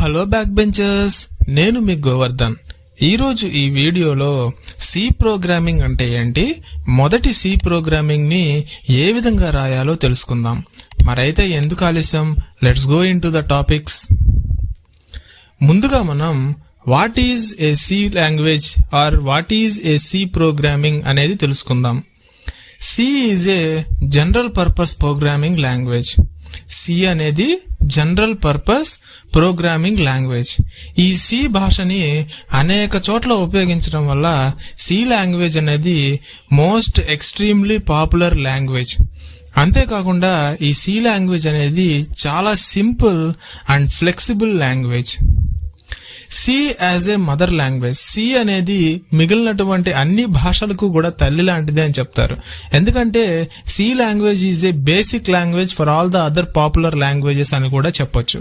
Hello back benchers, నేను మీ గోవర్ధన్. ఈరోజు ఈ వీడియోలో సి ప్రోగ్రామింగ్ అంటే ఏంటి, మొదటి సి ప్రోగ్రామింగ్ ని ఏ విధంగా రాయాలో తెలుసుకుందాం. మరైతే ఎందుకు ఆలస్యం, let's go into the topics. ముందుగా మనం what is a C language or what is a C programming అనేది తెలుసుకుందాం. C is a general purpose programming language. C అనేది జనరల్ పర్పస్ ప్రోగ్రామింగ్ లాంగ్వేజ్. ఈ సి భాషని అనేక చోట్ల ఉపయోగించడం వల్ల సి లాంగ్వేజ్ అనేది మోస్ట్ ఎక్స్ట్రీమ్లీ పాపులర్ లాంగ్వేజ్. అంతేకాకుండా ఈ సి లాంగ్వేజ్ అనేది చాలా simple and flexible language. C as a mother language. C అనేది మిగిలినటువంటి అన్ని భాషలకు కూడా తల్లి లాంటిదే అని చెప్తారు. ఎందుకంటే C language is a basic language for all the other popular languages అని కూడా చెప్పొచ్చు.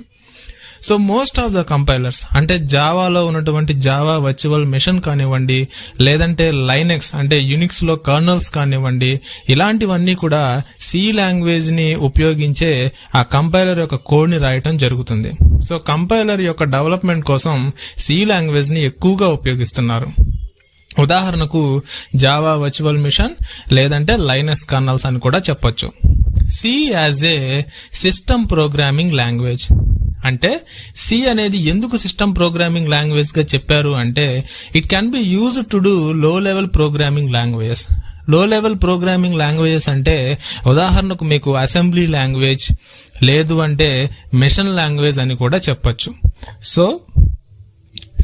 So most of the compilers అంటే జావాలో ఉన్నటువంటి జావా వర్చువల్ మెషిన్ కానివ్వండి, లేదంటే లైనెక్స్ అంటే యునిక్స్ లో కర్నల్స్ కానివ్వండి, ఇలాంటివన్నీ కూడా సి లాంగ్వేజ్ ని ఉపయోగించే ఆ కంపైలర్ యొక్క కోడ్ ని రాయటం జరుగుతుంది. సో కంపైలర్ యొక్క డెవలప్మెంట్ కోసం సి లాంగ్వేజ్ ని ఎక్కువగా ఉపయోగిస్తున్నారు. ఉదాహరణకు జావా వర్చువల్ మిషన్ లేదంటే లైనెక్స్ కర్నల్స్ అని కూడా చెప్పొచ్చు. సి యాజ్ ఏ సిస్టమ్ ప్రోగ్రామింగ్ లాంగ్వేజ్. అంటే సి అనేది ఎందుకు సిస్టమ్ ప్రోగ్రామింగ్ లాంగ్వేజ్ గా చెప్పారు అంటే it can be used to do లో లెవెల్ ప్రోగ్రామింగ్ లాంగ్వేజెస్. లో లెవెల్ ప్రోగ్రామింగ్ లాంగ్వేజెస్ అంటే ఉదాహరణకు మీకు అసెంబ్లీ లాంగ్వేజ్ లేదు అంటే మెషిన్ లాంగ్వేజ్ అని కూడా చెప్పొచ్చు. సో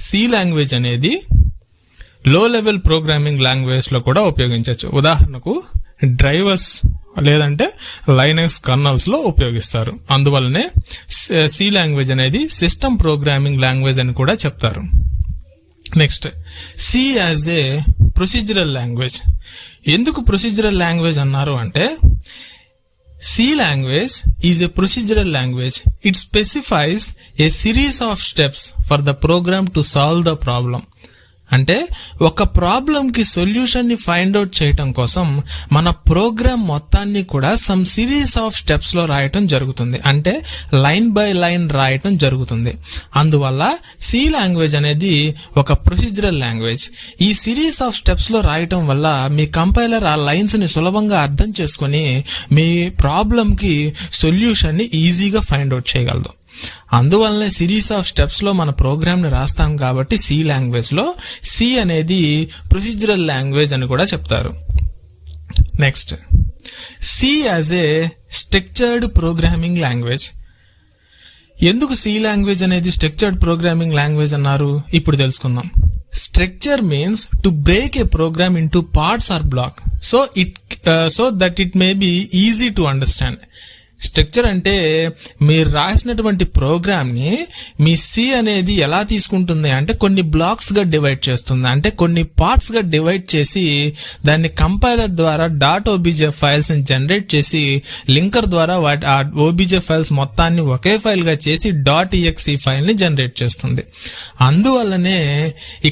సి లాంగ్వేజ్ అనేది లో లెవెల్ ప్రోగ్రామింగ్ లాంగ్వేజ్ లో కూడా ఉపయోగించవచ్చు. ఉదాహరణకు డ్రైవర్స్ లేదంటే లైనక్స్ కర్నల్స్ లో ఉపయోగిస్తారు. అందువల్లనే సి లాంగ్వేజ్ అనేది సిస్టమ్ ప్రోగ్రామింగ్ లాంగ్వేజ్ అని కూడా చెప్తారు. Next, C as a procedural language. ఎందుకు ప్రొసీజరల్ లాంగ్వేజ్ అన్నారు అంటే C language is a procedural language. It specifies a series of steps for the program to solve the problem. అంటే ఒక problem కి solution ని ఫైండ్ అవుట్ చేయటం కోసం మన ప్రోగ్రామ్ మొత్తాన్ని కూడా సమ్ సిరీస్ ఆఫ్ స్టెప్స్ లో రాయటం జరుగుతుంది. అంటే లైన్ బై లైన్ రాయటం జరుగుతుంది. అందువల్ల సి లాంగ్వేజ్ అనేది ఒక ప్రొసీజరల్ లాంగ్వేజ్. ఈ సిరీస్ ఆఫ్ స్టెప్స్ లో రాయటం వల్ల మీ కంపైలర్ ఆ లైన్స్ ని సులభంగా అర్థం చేసుకుని మీ ప్రాబ్లం కి సొల్యూషన్ ని ఈజీగా ఫైండ్ అవుట్ చేయగలదు. అందువల్లనే సిరీస్ ఆఫ్ స్టెప్స్ లో మన ప్రోగ్రామ్ ని రాస్తాం కాబట్టి సి లాంగ్వేజ్ లో సి అనేది ప్రొసీజరల్ లాంగ్వేజ్ అని కూడా చెప్తారు. Next, C as a structured programming language. ఎందుకు సి లాంగ్వేజ్ అనేది స్ట్రక్చర్డ్ ప్రోగ్రామింగ్ లాంగ్వేజ్ అన్నారు, ఇప్పుడు తెలుసుకుందాం. Structure means to break a program into parts or block so that it may be easy to understand. Structure అంటే మీరు రాసినటువంటి programme ని మీ C అనేది ఎలా తీసుకుంటుంది అంటే కొన్ని బ్లాక్స్ గా డివైడ్ చేస్తుంది. అంటే కొన్ని పార్ట్స్ గా డివైడ్ చేసి దాన్ని కంపైలర్ ద్వారా డాట్ ఓబీజే ఫైల్స్ ని జనరేట్ చేసి లింకర్ ద్వారా ఆ ఓబీజే ఫైల్స్ మొత్తాన్ని ఒకే ఫైల్ గా చేసి .exe ఫైల్ ని జనరేట్ చేస్తుంది. అందువల్లనే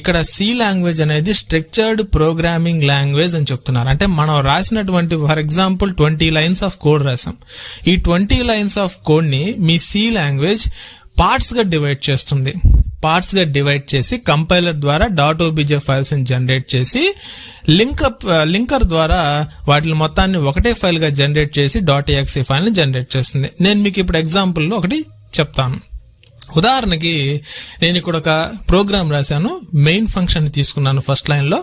ఇక్కడ సి లాంగ్వేజ్ అనేది స్ట్రక్చర్డ్ ప్రోగ్రామింగ్ లాంగ్వేజ్ అని చెప్తున్నారు. అంటే మనం రాసినటువంటి for example 20 lines of code రాసాం. ఈ 20 లైన్స్ ఆఫ్ కోడ్ ని మీ సి లాంగ్వేజ్ పార్ట్స్ గా డివైడ్ చేస్తుంది. పార్ట్స్ గా డివైడ్ చేసి కంపైలర్ ద్వారా .obj ఫైల్స్ ని జనరేట్ చేసి లింకర్ ద్వారా వాటి మొత్తాన్ని ఒకటే ఫైల్ గా జనరేట్ చేసి .exe ఫైల్ ని జనరేట్ చేస్తుంది. నేను మీకు ఇప్పుడు ఎగ్జాంపుల్ లో ఒకటి చెప్తాను. ఉదాహరణకి నేను ఇక్కడ ఒక ప్రోగ్రామ్ రాశాను. మెయిన్ ఫంక్షన్ తీసుకున్నాను ఫస్ట్ లైన్ లో.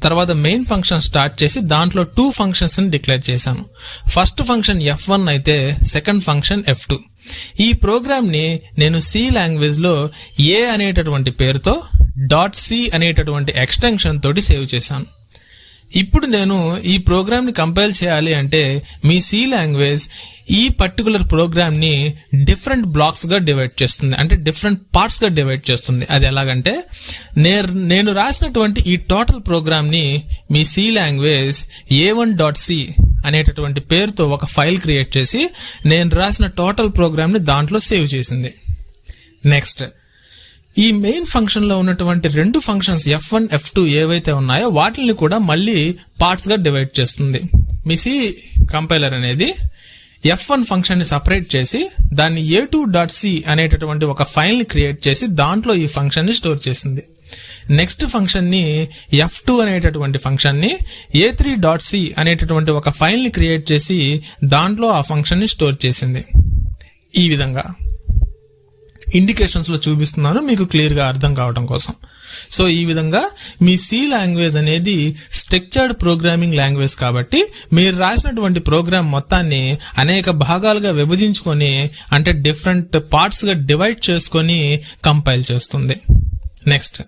తర్వాత మెయిన్ ఫంక్షన్ స్టార్ట్ చేసి దాంట్లో 2 ఫంక్షన్స్ ని డిక్లేర్ చేశాను. ఫస్ట్ ఫంక్షన్ F1 అయితే సెకండ్ ఫంక్షన్ F2. ఈ ప్రోగ్రామ్ ని నేను సి లాంగ్వేజ్ లో ఏ అనేటటువంటి పేరుతో .c అనేటటువంటి ఎక్స్టెన్షన్ తోటి సేవ్ చేశాను. ఇప్పుడు నేను ఈ ప్రోగ్రామ్ ని కంపైల్ చేయాలి అంటే మీ సి లాంగ్వేజ్ ఈ పర్టికులర్ ప్రోగ్రామ్ ని డిఫరెంట్ బ్లాక్స్ గా డివైడ్ చేస్తుంది. అంటే డిఫరెంట్ పార్ట్స్ గా డివైడ్ చేస్తుంది. అది ఎలాగంటే నేను రాసినటువంటి ఈ టోటల్ ప్రోగ్రామ్ ని మీ సి లాంగ్వేజ్ a1.c అనేటటువంటి పేరుతో ఒక ఫైల్ క్రియేట్ చేసి నేను రాసిన టోటల్ ప్రోగ్రామ్ ని దాంట్లో సేవ్ చేసింది. నెక్స్ట్, ఈ మెయిన్ ఫంక్షన్ లో ఉన్నటువంటి 2 ఫంక్షన్స్ F1, F2 ఏవైతే ఉన్నాయో వాటిని కూడా మళ్ళీ పార్ట్స్ గా డివైడ్ చేస్తుంది. మీ సి కంపైలర్ అనేది F1 ఫంక్షన్ ని సపరేట్ చేసి దాన్ని a2.c అనేటటువంటి ఒక ఫైల్ ని క్రియేట్ చేసి దాంట్లో ఈ ఫంక్షన్ ని స్టోర్ చేసింది. నెక్స్ట్ ఫంక్షన్ ని F2 అనేటటువంటి ఫంక్షన్ ని a3.c అనేటటువంటి ఒక ఫైల్ ని క్రియేట్ చేసి దాంట్లో ఆ ఫంక్షన్ ని స్టోర్ చేసింది. ఈ విధంగా ఇండికేషన్స్ లో చూపిస్తున్నాను మీకు క్లియర్ గా అర్థం కావడం కోసం. సో ఈ విధంగా మీ సి లాంగ్వేజ్ అనేది స్ట్రక్చర్డ్ ప్రోగ్రామింగ్ లాంగ్వేజ్ కాబట్టి మీరు రాసినటువంటి ప్రోగ్రామ్ మొత్తాన్ని అనేక భాగాలుగా విభజించుకొని అంటే డిఫరెంట్ పార్ట్స్ గా డివైడ్ చేసుకొని కంపైల్ చేస్తుంది. నెక్స్ట్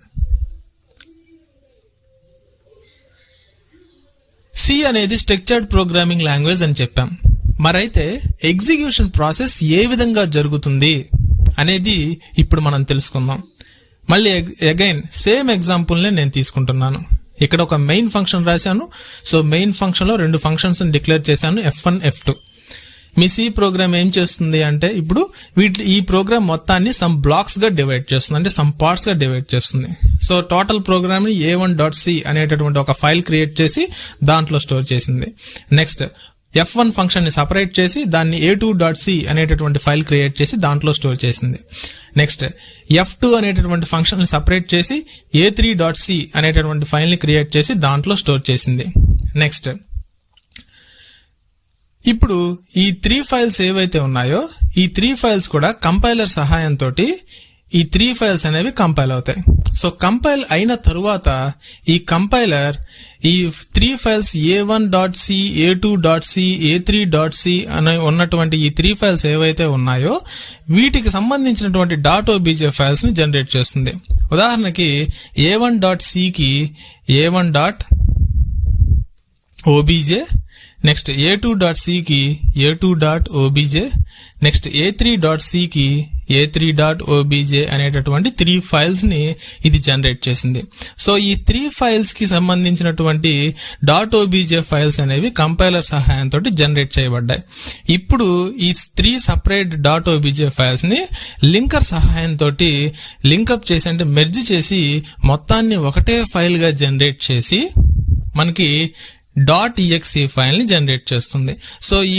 సి అనేది స్ట్రక్చర్డ్ ప్రోగ్రామింగ్ లాంగ్వేజ్ అని చెప్పాం. మరైతే ఎగ్జిక్యూషన్ ప్రాసెస్ ఏ విధంగా జరుగుతుంది అనేది ఇప్పుడు మనం తెలుసుకుందాం. మళ్ళీ అగైన్ సేమ్ ఎగ్జాంపుల్ నే నేను తీసుకుంటున్నాను. ఇక్కడ ఒక మెయిన్ ఫంక్షన్ రాశాను. సో మెయిన్ ఫంక్షన్ లో 2 ఫంక్షన్స్ డిక్లేర్ చేశాను, F1, F2. మీ సి ప్రోగ్రామ్ ఏం చేస్తుంది అంటే ఇప్పుడు ఈ ప్రోగ్రామ్ మొత్తాన్ని సమ్ బ్లాక్స్ గా డివైడ్ చేస్తుంది, అంటే సమ్ పార్ట్స్ గా డివైడ్ చేస్తుంది. సో టోటల్ ప్రోగ్రామ్ ని a1.c అనేటటువంటి ఒక ఫైల్ క్రియేట్ చేసి దాంట్లో స్టోర్ చేసింది. నెక్స్ట్ F1 ఫంక్షన్ ని సపరేట్ చేసి దాన్ని a2.c అనేటటువంటి ఫైల్ క్రియేట్ చేసి దాంట్లో స్టోర్ చేసింది. నెక్స్ట్ F2 అనేటటువంటి ఫంక్షన్ ని సపరేట్ చేసి a3.c అనేటటువంటి ఫైల్ ని క్రియేట్ చేసి దాంట్లో స్టోర్ చేసింది. నెక్స్ట్ ఇప్పుడు ఈ 3 ఫైల్స్ ఏవైతే ఉన్నాయో ఈ 3 ఫైల్స్ కూడా కంపైలర్ సహాయంతో ఈ 3 ఫైల్స్ అనేవి కంపైల్ అవుతాయి. సో కంపైల్ అయిన తరువాత ఈ కంపైలర్ ఈ 3 ఫైల్స్ a1.c, a2.c, a3.c అని ఉన్నటువంటి ఈ 3 ఫైల్స్ ఏవైతే ఉన్నాయో వీటికి సంబంధించినటువంటి .obj ఫైల్స్ ని జనరేట్ చేస్తుంది. ఉదాహరణకి a1.c కి a1.obj, నెక్స్ట్ a2.c కి a2.obj, నెక్స్ట్ a3.c కి a3.obj అనేటటువంటి 3 ఫైల్స్ ని ఇది జనరేట్ చేసింది. సో ఈ 3 ఫైల్స్ కి సంబంధించినటువంటి .obj ఫైల్స్ అనేవి కంపైలర్ సహాయంతో జనరేట్ చేయబడ్డాయి. ఇప్పుడు ఈ 3 సపరేట్ .obj ఫైల్స్ ని లింకర్ సహాయంతో లింకప్ చేసి అంటే మెర్జ్ చేసి మొత్తాన్ని ఒకటే ఫైల్ గా జనరేట్ చేసి మనకి .exe ఫైల్ ని జనరేట్ చేస్తుంది. సో ఈ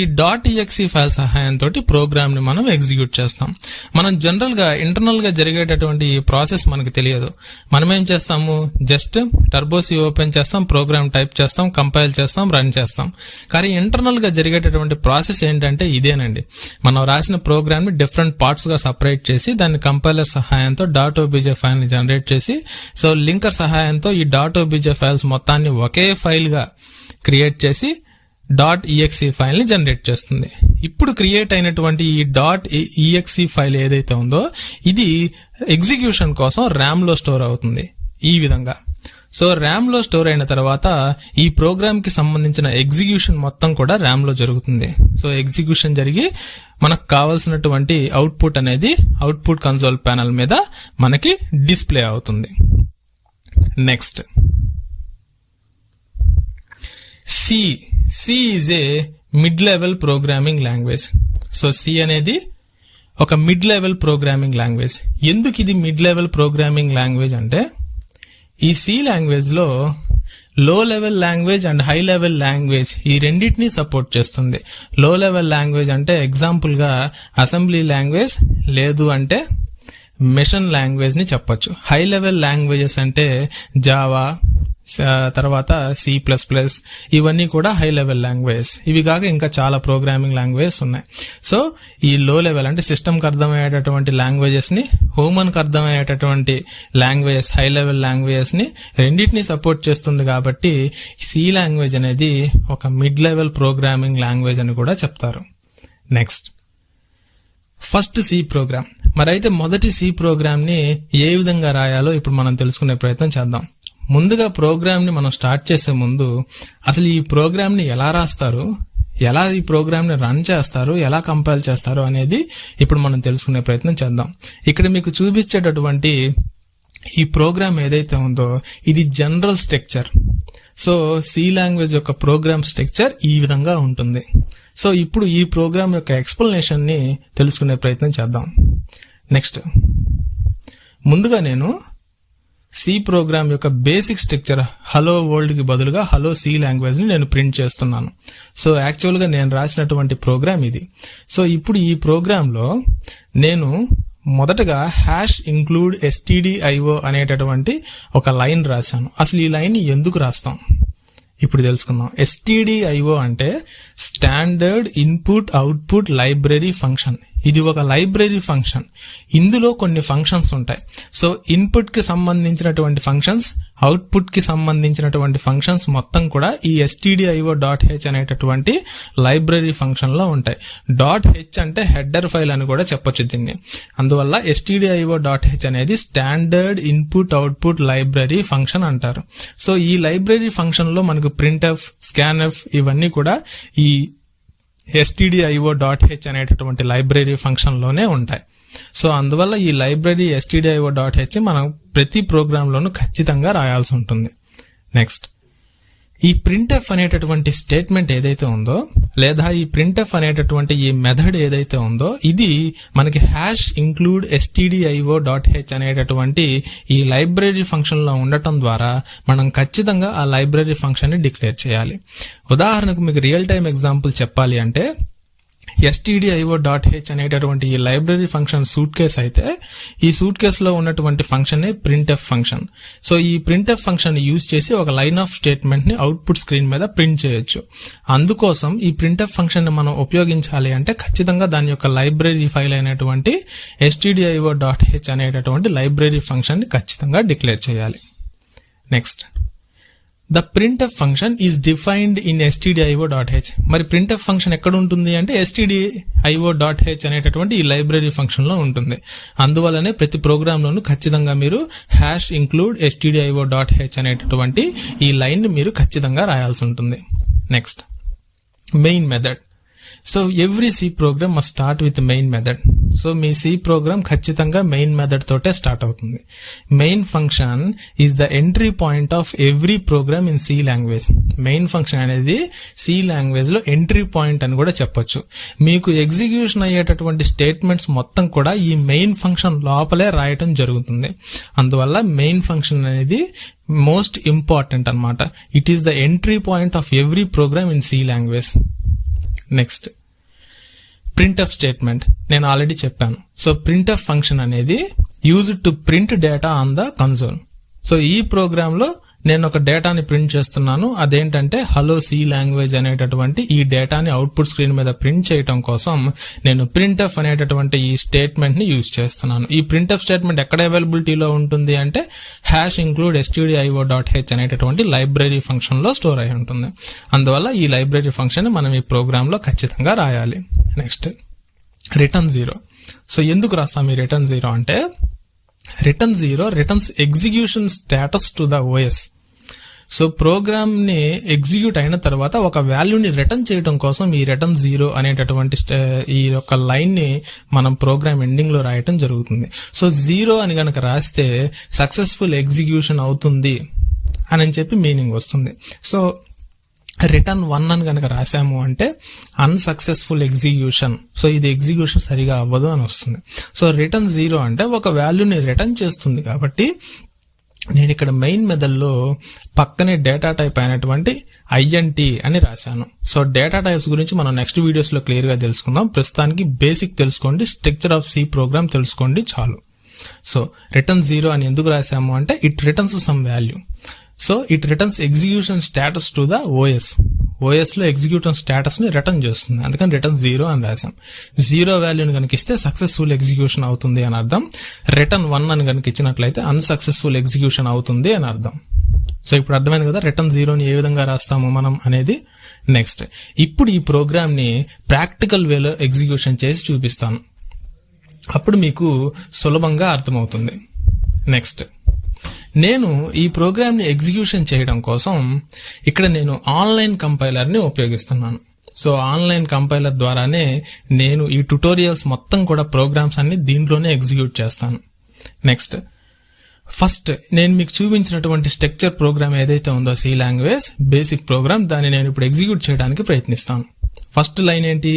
.exe ఫైల్ సహాయంతో ప్రోగ్రామ్ ని మనం ఎగ్జిక్యూట్ చేస్తాం. మనం జనరల్ గా ఇంటర్నల్ గా జరిగేటటువంటి ఈ ప్రాసెస్ మనకు తెలియదు. మనం ఏం చేస్తాము, జస్ట్ టర్బోసి ఓపెన్ చేస్తాం, ప్రోగ్రామ్ టైప్ చేస్తాం, కంపైల్ చేస్తాం, రన్ చేస్తాం. కానీ ఇంటర్నల్ గా జరిగేటటువంటి ప్రాసెస్ ఏంటంటే ఇదేనండి. మనం రాసిన ప్రోగ్రామ్ ని డిఫరెంట్ పార్ట్స్ గా సపరేట్ చేసి దాన్ని కంపైలర్ సహాయంతో .obj ఫైల్ ని జనరేట్ చేసి సో లింకర్ సహాయంతో ఈ .obj ఫైల్స్ మొత్తాన్ని ఒకే ఫైల్ గా క్రియేట్ చేసి .exe ఫైల్ ని జనరేట్ చేస్తుంది. ఇప్పుడు క్రియేట్ అయినటువంటి ఈ .exe ఫైల్ ఏదైతే ఉందో ఇది ఎగ్జిక్యూషన్ కోసం ర్యామ్ లో స్టోర్ అవుతుంది ఈ విధంగా. సో ర్యామ్ లో స్టోర్ అయిన తర్వాత ఈ ప్రోగ్రామ్ కి సంబంధించిన ఎగ్జిక్యూషన్ మొత్తం కూడా ర్యామ్ లో జరుగుతుంది. సో ఎగ్జిక్యూషన్ జరిగి మనకు కావాల్సినటువంటి అవుట్పుట్ అనేది అవుట్పుట్ కన్సోల్ ప్యానల్ మీద మనకి డిస్ప్లే అవుతుంది. Next C is a mid-level programming language. So C అనేది ఒక mid-level programming language. ఎందుకు ఇది mid-level programming language అంటే ఈ C లాంగ్వేజ్ లో లో level language and high level language ఈ రెండింటినీ సపోర్ట్ చేస్తుంది. లో లెవెల్ లాంగ్వేజ్ అంటే ఎగ్జాంపుల్ గా అసెంబ్లీ లాంగ్వేజ్ లేదు అంటే మెషిన్ లాంగ్వేజ్ ని చెప్పొచ్చు. హై లెవెల్ లాంగ్వేజెస్ అంటే జావా, తర్వాత C++, ఇవన్నీ కూడా హై లెవెల్ లాంగ్వేజెస్. ఇవి కాక ఇంకా చాలా ప్రోగ్రామింగ్ లాంగ్వేజెస్ ఉన్నాయి. సో ఈ లో లెవెల్ అంటే సిస్టమ్ కి అర్థమయ్యేటటువంటి లాంగ్వేజెస్ ని, హ్యూమన్ కి అర్థమయ్యేటటువంటి లాంగ్వేజెస్, హై లెవెల్ లాంగ్వేజెస్ ని రెండింటినీ సపోర్ట్ చేస్తుంది. కాబట్టి C లాంగ్వేజ్ అనేది ఒక మిడ్ లెవెల్ ప్రోగ్రామింగ్ లాంగ్వేజ్ అని కూడా చెప్తారు. Next first C program. మరైతే మొదటి C ప్రోగ్రామ్ ని ఏ విధంగా రాయాలో ఇప్పుడు మనం తెలుసుకునే ప్రయత్నం చేద్దాం. ముందుగా ప్రోగ్రామ్ ని మనం స్టార్ట్ చేసే ముందు అసలు ఈ ప్రోగ్రామ్ ని ఎలా రాస్తారు, ఎలా ఈ ప్రోగ్రామ్ ని రన్ చేస్తారు, ఎలా కంపైల్ చేస్తారు అనేది ఇప్పుడు మనం తెలుసుకునే ప్రయత్నం చేద్దాం. ఇక్కడ మీకు చూపించేటటువంటి ఈ ప్రోగ్రామ్ ఏదైతే ఉందో ఇది general structure. So C language యొక్క ప్రోగ్రామ్ స్ట్రక్చర్ ఈ విధంగా ఉంటుంది. సో ఇప్పుడు ఈ ప్రోగ్రామ్ యొక్క ఎక్స్ప్లెనేషన్ ని తెలుసుకునే ప్రయత్నం చేద్దాం. నెక్స్ట్ ముందుగా నేను సి ప్రోగ్రామ్ యొక్క బేసిక్ స్ట్రక్చర్ హలో వరల్డ్ కి బదులుగా హలో సి లాంగ్వేజ్ ని నేను ప్రింట్ చేస్తున్నాను. సో యాక్చువల్ గా నేను రాసినటువంటి ప్రోగ్రామ్ ఇది. సో ఇప్పుడు ఈ ప్రోగ్రామ్ లో నేను మొదటగా #include stdio అనేటటువంటి ఒక లైన్ రాశాను. అసలు ఈ లైన్ ఎందుకు రాస్తాం ఇప్పుడు తెలుసుకుందాం. stdio అంటే standard input output library function. ఇది ఒక లైబ్రరీ ఫంక్షన్. ఇందులో కొన్ని ఫంక్షన్స్ ఉంటాయి. సో ఇన్పుట్ కి సంబంధించినటువంటి ఫంక్షన్స్, అవుట్పుట్ కి సంబంధించినటువంటి ఫంక్షన్స్ మొత్తం కూడా ఈ stdio.h అనేటటువంటి లైబ్రరీ ఫంక్షన్ లో ఉంటాయి. .h అంటే హెడర్ ఫైల్ అని కూడా చెప్పొచ్చు దీన్ని. అందువల్ల stdio.h అనేది standard input output library function అంటారు. సో ఈ లైబ్రరీ ఫంక్షన్ లో మనకు printf, scanf ఇవన్నీ కూడా ఈ stdio.h అనేటటువంటి లైబ్రరీ ఫంక్షన్ లోనే ఉంటాయి. సో అందువల్ల ఈ లైబ్రరీ stdio.h మనం ప్రతి ప్రోగ్రామ్ లోనూ ఖచ్చితంగా రాయాల్సి ఉంటుంది. నెక్స్ట్, ఈ printf అనేటటువంటి స్టేట్మెంట్ ఏదైతే ఉందో, లేదా ఈ printf అనేటటువంటి ఈ మెథడ్ ఏదైతే ఉందో, ఇది మనకి #include stdio.h అనేటటువంటి ఈ లైబ్రరీ ఫంక్షన్ లో ఉండటం ద్వారా మనం ఖచ్చితంగా ఆ లైబ్రరీ ఫంక్షన్ ని డిక్లేర్ చేయాలి. ఉదాహరణకు మీకు రియల్ టైమ్ ఎగ్జాంపుల్ చెప్పాలి అంటే stdio.h అనేటటువంటి ఈ లైబ్రరీ ఫంక్షన్ సూట్ కేస్ అయితే, ఈ సూట్ కేస్ లో ఉన్నటువంటి ఫంక్షన్ printf ఫంక్షన్. సో ఈ printf ఫంక్షన్ యూజ్ చేసి ఒక లైన్ ఆఫ్ స్టేట్మెంట్ ని అవుట్పుట్ స్క్రీన్ మీద ప్రింట్ చేయొచ్చు. అందుకోసం ఈ printf ఫంక్షన్ ని మనం ఉపయోగించాలి అంటే ఖచ్చితంగా దాని యొక్క లైబ్రరీ ఫైల్ అయినటువంటి stdio.h అనేటటువంటి లైబ్రరీ ఫంక్షన్ ని ఖచ్చితంగా డిక్లేర్ చేయాలి. Next, The printf function is defined in stdio.h. మరి printf ఫంక్షన్ ఎక్కడ ఉంటుంది అంటే stdio.h అనేటటువంటి ఈ లైబ్రరీ ఫంక్షన్ లో ఉంటుంది. అందువల్లనే ప్రతి ప్రోగ్రామ్ లోనూ ఖచ్చితంగా మీరు #include stdio.h అనేటటువంటి ఈ లైన్ ని మీరు ఖచ్చితంగా రాయాల్సి ఉంటుంది. Next, main method. So every C program must start with main method. So మీ సి ప్రోగ్రామ్ ఖచ్చితంగా మెయిన్ మెథడ్ తోటే స్టార్ట్ అవుతుంది. Main function is the entry point of every program in C language. Main function అనేది C language లో entry point అని కూడా చెప్పొచ్చు. మీకు ఎగ్జిక్యూషన్ అయ్యేటటువంటి స్టేట్మెంట్స్ మొత్తం కూడా ఈ మెయిన్ ఫంక్షన్ లోపలే రాయటం జరుగుతుంది. అందువల్ల మెయిన్ ఫంక్షన్ అనేది మోస్ట్ ఇంపార్టెంట్ అన్నమాట. It is the entry point of every program in C language. Next, printf statement. నేను ఆల్రెడీ చెప్పాను. సో printf ఫంక్షన్ అనేది used to print data on the console. So ఈ ప్రోగ్రామ్ లో నేను ఒక డేటాని ప్రింట్ చేస్తున్నాను. అదేంటంటే హలో సి లాంగ్వేజ్ అనేటటువంటి ఈ డేటాని అవుట్పుట్ స్క్రీన్ మీద ప్రింట్ చేయడం కోసం నేను printf అనేటటువంటి ఈ స్టేట్మెంట్ ని యూజ్ చేస్తున్నాను. ఈ printf స్టేట్మెంట్ ఎక్కడ అవైలబిలిటీలో ఉంటుంది అంటే #include stdio.h అనేటటువంటి లైబ్రరీ ఫంక్షన్ లో స్టోర్ అయి ఉంటుంది. అందువల్ల ఈ లైబ్రరీ ఫంక్షన్ మనం ఈ ప్రోగ్రామ్ లో ఖచ్చితంగా రాయాలి. Next, return 0. సో ఎందుకు రాస్తాం ఈ రిటర్న్ 0 అంటే return 0 returns execution status to the OS. So program ని ఎగ్జిక్యూట్ అయిన తర్వాత ఒక వాల్యూని రిటర్న్ చేయడం కోసం ఈ రిటర్న్ 0 అనేటటువంటి ఈ యొక్క లైన్ ని మనం ప్రోగ్రామ్ ఎండింగ్ లో రాయటం జరుగుతుంది. సో 0 అని గనక రాస్తే సక్సెస్ఫుల్ ఎగ్జిక్యూషన్ అవుతుంది అని చెప్పి మీనింగ్ వస్తుంది. సో రిటర్న్ 1 అని కనుక రాసాము అంటే అన్సక్సెస్ఫుల్ ఎగ్జిక్యూషన్. సో ఇది ఎగ్జిక్యూషన్ సరిగా అవ్వదు అని వస్తుంది. సో రిటర్న్ 0 అంటే ఒక వాల్యూని రిటర్న్ చేస్తుంది. కాబట్టి నేను ఇక్కడ మెయిన్ మెథడ్ లో పక్కనే డేటా టైప్ అయినటువంటి INT అని రాశాను. సో డేటా టైప్స్ గురించి మనం నెక్స్ట్ వీడియోస్ లో క్లియర్ గా తెలుసుకుందాం. ప్రస్తుతానికి బేసిక్ తెలుసుకోండి, స్ట్రక్చర్ ఆఫ్ సి ప్రోగ్రామ్ తెలుసుకోండి చాలు. సో రిటర్న్ 0 అని ఎందుకు రాసాము అంటే it returns some value. So it returns execution status to the OS. OS లో ఎగ్జిక్యూషన్ స్టేటస్ ని రిటర్న్ చేస్తుంది. అందుకని రిటర్న్ 0 అని రాసాం. 0 వాల్యూని కనుక ఇస్తే సక్సెస్ఫుల్ ఎగ్జిక్యూషన్ అవుతుంది అని అర్థం. రిటర్న్ 1 అని కనుక ఇచ్చినట్లయితే అన్సక్సెస్ఫుల్ ఎగ్జిక్యూషన్ అవుతుంది అని అర్థం. సో ఇప్పుడు అర్థమైంది కదా రిటర్న్ 0ని ఏ విధంగా రాస్తాము మనం అనేది. నెక్స్ట్, ఇప్పుడు ఈ ప్రోగ్రామ్ ని ప్రాక్టికల్ వేలో ఎగ్జిక్యూషన్ చేసి చూపిస్తాను. అప్పుడు మీకు సులభంగా అర్థమవుతుంది. నెక్స్ట్, నేను ఈ ప్రోగ్రామ్ ని ఎగ్జిక్యూషన్ చేయడం కోసం ఇక్కడ నేను ఆన్లైన్ కంపైలర్ ని ఉపయోగిస్తున్నాను. సో ఆన్లైన్ కంపైలర్ ద్వారానే నేను ఈ ట్యుటోరియల్స్ మొత్తం కూడా ప్రోగ్రామ్స్ అన్ని దీంట్లోనే ఎగ్జిక్యూట్ చేస్తాను. నెక్స్ట్, ఫస్ట్ నేను మీకు చూపించినటువంటి స్ట్రక్చర్ ప్రోగ్రామ్ ఏదైతే ఉందో సి లాంగ్వేజ్ బేసిక్ ప్రోగ్రామ్, దాన్ని నేను ఇప్పుడు ఎగ్జిక్యూట్ చేయడానికి ప్రయత్నిస్తాను. ఫస్ట్ లైన్ ఏంటి?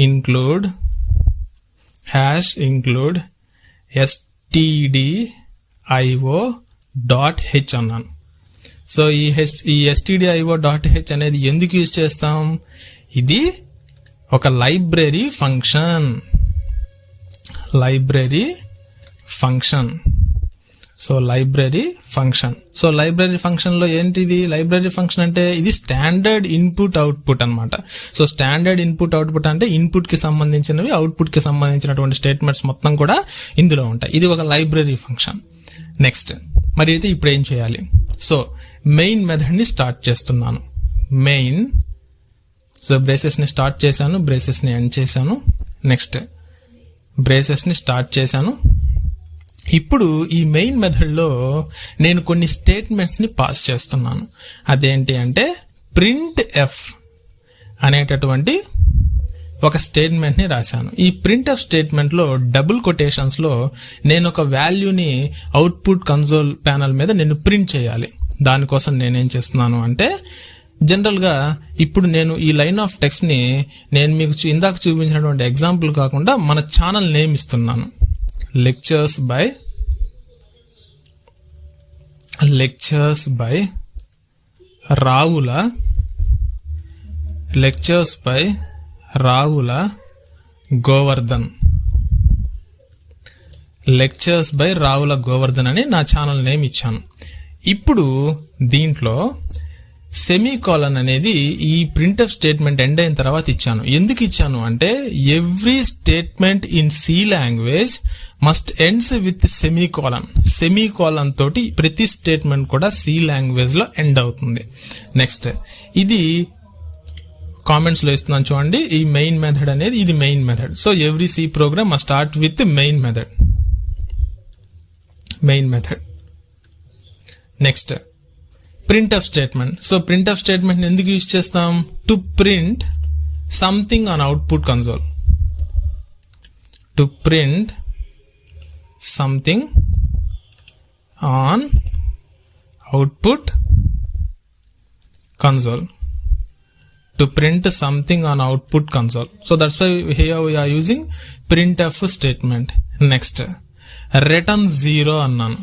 #include stdio stdio.h అన్నాను. సో ఈ stdio.h అనేది ఎందుకు యూజ్ చేస్తాం? ఇది ఒక library function. So library function లో ఏంటిది? లైబ్రరీ ఫంక్షన్ అంటే ఇది స్టాండర్డ్ ఇన్పుట్ అవుట్పుట్ అన్నమాట. సో స్టాండర్డ్ ఇన్పుట్ అవుట్పుట్ అంటే ఇన్పుట్ కి సంబంధించినవి, అవుట్పుట్ కి సంబంధించినటువంటి స్టేట్మెంట్స్ మొత్తం కూడా ఇందులో ఉంటాయి. ఇది ఒక లైబ్రరీ ఫంక్షన్. నెక్స్ట్ మరి అయితే ఇప్పుడు ఏం చేయాలి? సో మెయిన్ మెథడ్ ని స్టార్ట్ చేస్తున్నాను. మెయిన్, సో బ్రేసెస్ ని స్టార్ట్ చేశాను, బ్రేసెస్ ని ఎండ్ చేశాను. నెక్స్ట్ బ్రేసెస్ ని స్టార్ట్ చేశాను. ఇప్పుడు ఈ మెయిన్ మెథడ్ లో నేను కొన్ని స్టేట్మెంట్స్ ని పాస్ చేస్తున్నాను. అదేంటి అంటే ప్రింట్ ఎఫ్ అనేటటువంటి ఒక స్టేట్మెంట్ ని రాశాను. ఈ ప్రింట్ ఎఫ్ స్టేట్మెంట్ లో డబుల్ కొటేషన్స్ లో నేను ఒక వాల్యూని అవుట్పుట్ కన్సోల్ ప్యానల్ మీద నేను ప్రింట్ చేయాలి. దానికోసం నేనేం చేస్తున్నాను అంటే జనరల్ గా ఇప్పుడు నేను ఈ లైన్ ఆఫ్ టెక్స్ట్ ని నేను మీకు ఇందాక చూపించినటువంటి ఎగ్జాంపుల్ కాకుండా మన ఛానల్ నేమ్ ఇస్తున్నాను. Lectures by Ravula Govardhan. Lectures by Ravula Govardhan అని నా ఛానల్ నేమ్ ఇచ్చాను. ఇప్పుడు దీంట్లో సెమీకోలన్ అనేది ఈ ప్రింట్ఎఫ్ స్టేట్మెంట్ ఎండ్ అయిన తర్వాత ఇచ్చాను. ఎందుకు ఇచ్చాను అంటే every statement in C language must ends with semicolon తోటి ప్రతి స్టేట్మెంట్ కూడా సి లాంగ్వేజ్ లో ఎండ్ అవుతుంది. నెక్స్ట్ ఇది కామెంట్స్ లో ఇస్తున్నాను చూడండి. ఈ మెయిన్ మెథడ్ అనేది ఇది main method. So every C program must start with main method. Next printf statement. So printf statement ఎందుకు యూజ్ చేస్తాం? To print something on output console. To print something on output console. So that's why here we are using printf statement. Next return 0 అన్నాను.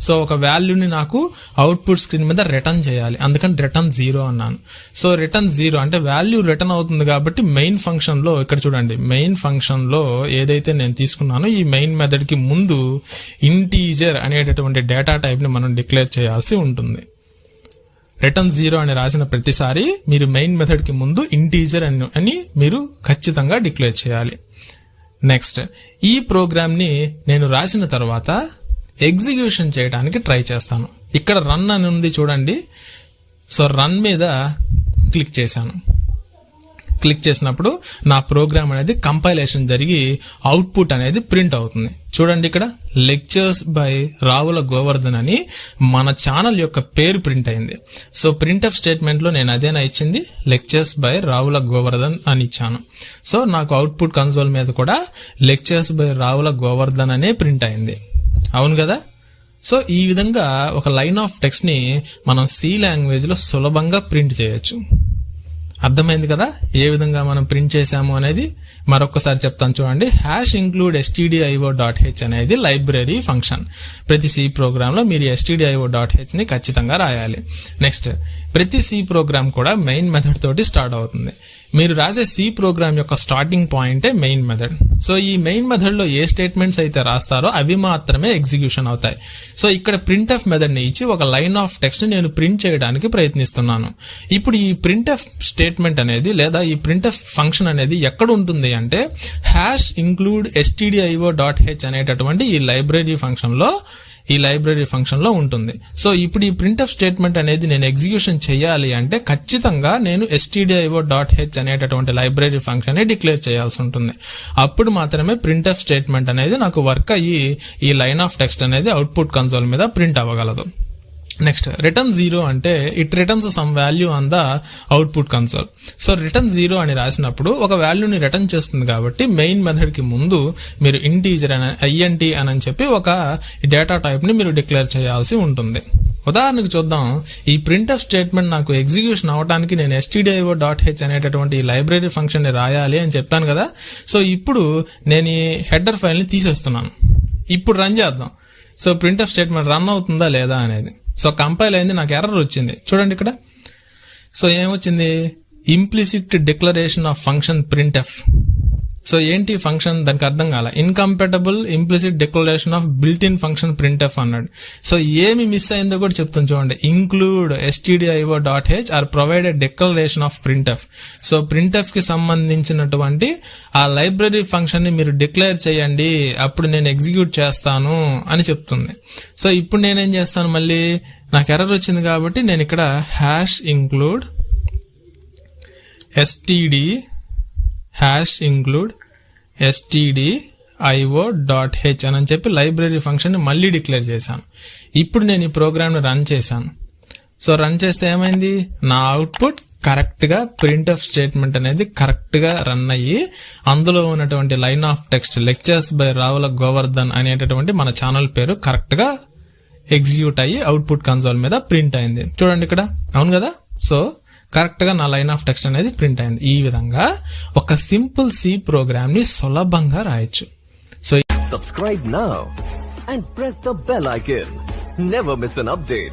So ఒక వాల్యూని నాకు output screen మీద return చేయాలి, అందుకని return 0 అన్నాను. సో రిటర్న్ 0 అంటే వాల్యూ రిటర్న్ అవుతుంది కాబట్టి మెయిన్ ఫంక్షన్ లో ఇక్కడ చూడండి, మెయిన్ ఫంక్షన్ లో ఏదైతే నేను తీసుకున్నానో ఈ మెయిన్ మెథడ్ కి ముందు ఇంటీజర్ అనేటటువంటి డేటా టైప్ ని మనం డిక్లేర్ చేయాల్సి ఉంటుంది. రిటర్న్ 0 అని రాసిన ప్రతిసారి మీరు మెయిన్ మెథడ్ కి ముందు ఇంటీజర్ అని మీరు ఖచ్చితంగా డిక్లేర్ చేయాలి. నెక్స్ట్ ఈ ప్రోగ్రామ్ ని నేను రాసిన తర్వాత ఎగ్జిక్యూషన్ చేయడానికి ట్రై చేస్తాను. ఇక్కడ రన్ అని ఉంది చూడండి. సో రన్ మీద క్లిక్ చేశాను. క్లిక్ చేసినప్పుడు నా ప్రోగ్రామ్ అనేది కంపైలేషన్ జరిగి అవుట్పుట్ అనేది ప్రింట్ అవుతుంది. చూడండి ఇక్కడ లెక్చర్స్ బై రావుల గోవర్ధన్ అని మన ఛానల్ యొక్క పేరు ప్రింట్ అయింది. సో ప్రింట్ఎఫ్ స్టేట్మెంట్ లో నేను అదేనా ఇచ్చింది, లెక్చర్స్ బై రావుల గోవర్ధన్ అని ఇచ్చాను. సో నాకు అవుట్పుట్ కన్సోల్ మీద కూడా లెక్చర్స్ బై రావుల గోవర్ధన్ అనే ప్రింట్ అయింది. అవును కదా? సో ఈ విధంగా ఒక లైన్ ఆఫ్ టెక్స్ట్ ని మనం సి లాంగ్వేజ్ లో సులభంగా ప్రింట్ చేయొచ్చు. అర్థమైంది కదా ఏ విధంగా మనం ప్రింట్ చేసాము అనేది? మరొకసారి చెప్తాను చూడండి. #include stdio.h అనేది లైబ్రరీ ఫంక్షన్. ప్రతి సి ప్రోగ్రామ్ లో మీరు stdio.h ని ఖచ్చితంగా రాయాలి. నెక్స్ట్ ప్రతి సి ప్రోగ్రామ్ కూడా మెయిన్ మెథడ్ తోటి స్టార్ట్ అవుతుంది. మీరు రాసే సి ప్రోగ్రామ్ యొక్క స్టార్టింగ్ పాయింటే మెయిన్ మెథడ్. సో ఈ మెయిన్ మెథడ్ లో ఏ స్టేట్మెంట్స్ అయితే రాస్తారో అవి మాత్రమే ఎగ్జిక్యూషన్ అవుతాయి. సో ఇక్కడ ప్రింట్ఎఫ్ మెథడ్ ని ఇచ్చి ఒక లైన్ ఆఫ్ టెక్స్ట్ ని నేను ప్రింట్ చేయడానికి ప్రయత్నిస్తున్నాను. ఇప్పుడు ఈ ప్రింట్ఎఫ్ స్టేట్మెంట్ అనేది లేదా ఈ ప్రింట్ఎఫ్ ఫంక్షన్ అనేది ఎక్కడ ఉంటుంది అంటే #include stdio.h అనేటటువంటి ఈ లైబ్రరీ ఫంక్షన్ లో ఉంటుంది. సో ఇప్పుడు ఈ ప్రింట్ఎఫ్ స్టేట్మెంట్ అనేది నేను ఎగ్జిక్యూషన్ చేయాలి అంటే ఖచ్చితంగా నేను stdio.h అనేటటువంటి లైబ్రరీ ఫంక్షన్ ని డిక్లేర్ చేయాల్సి ఉంటుంది. అప్పుడు మాత్రమే ప్రింట్ఎఫ్ స్టేట్మెంట్ అనేది నాకు వర్క్ అయ్యి ఈ లైన్ ఆఫ్ టెక్స్ట్ అనేది అవుట్పుట్ కన్సోల్ మీద ప్రింట్ అవ్వగలదు. నెక్స్ట్ రిటర్న్ 0 అంటే it returns some value on the output console. So return 0 అని రాసినప్పుడు ఒక వాల్యూని రిటర్న్ చేస్తుంది కాబట్టి మెయిన్ మెథడ్ కి ముందు మీరు ఇంటీజర్ INT అని చెప్పి ఒక డేటా టైప్ ని మీరు డిక్లేర్ చేయాల్సి ఉంటుంది. ఉదాహరణకు చూద్దాం. ఈ ప్రింట్ఎఫ్ స్టేట్మెంట్ నాకు ఎగ్జిక్యూషన్ అవడానికి నేను stdio.h అనేటటువంటి ఈ లైబ్రరీ ఫంక్షన్ ని రాయాలి అని చెప్పాను కదా. సో ఇప్పుడు నేను ఈ హెడర్ ఫైల్ ని తీసేస్తున్నాను. ఇప్పుడు రన్ చేద్దాం. సో ప్రింట్ఎఫ్ స్టేట్మెంట్ రన్ అవుతుందా లేదా అనేది. సో కంపైల్ అయింది, నాకు ఎర్రర్ వచ్చింది చూడండి ఇక్కడ. సో ఏమొచ్చింది, implicit declaration of function printf. So ఏంటి ఫంక్షన్, దానికి అర్థం కాల. Incompatible implicit declaration of built in function printf అన్నాడు. సో ఏమి మిస్ అయిందో కూడా చెప్తాను చూడండి. Include stdio.h or provided declaration of printf. So printf కి సంబంధించినటువంటి ఆ లైబ్రరీ ఫంక్షన్ ని మీరు డిక్లేర్ చేయండి, అప్పుడు నేను ఎగ్జిక్యూట్ చేస్తాను అని చెప్తుంది. సో ఇప్పుడు నేనేం చేస్తాను, మళ్ళీ నాకు ఎర్రర్ వచ్చింది కాబట్టి నేను ఇక్కడ #include stdio.h అని చెప్పి లైబ్రరీ ఫంక్షన్ ని మళ్ళీ డిక్లేర్ చేశాను. ఇప్పుడు నేను ఈ ప్రోగ్రామ్ ని రన్ చేశాను. సో రన్ చేస్తే ఏమైంది, నా అవుట్పుట్ కరెక్ట్ గా ప్రింట్ఎఫ్ స్టేట్మెంట్ అనేది కరెక్ట్ గా రన్ అయ్యి అందులో ఉన్నటువంటి line of text lectures by Ravula Govardhan అనేటటువంటి మన ఛానల్ పేరు కరెక్ట్ గా ఎగ్జిక్యూట్ అయ్యి అవుట్పుట్ కన్సోల్ మీద ప్రింట్ అయింది చూడండి ఇక్కడ. అవును కదా. సో కరెక్ట్ గా నా లైన్ ఆఫ్ టెక్స్ట్ అనేది ప్రింట్ అయింది. ఈ విధంగా ఒక సింపుల్ సి ప్రోగ్రామ్ ని సులభంగా రాయొచ్చు. So subscribe now and press the bell icon. Never miss an update.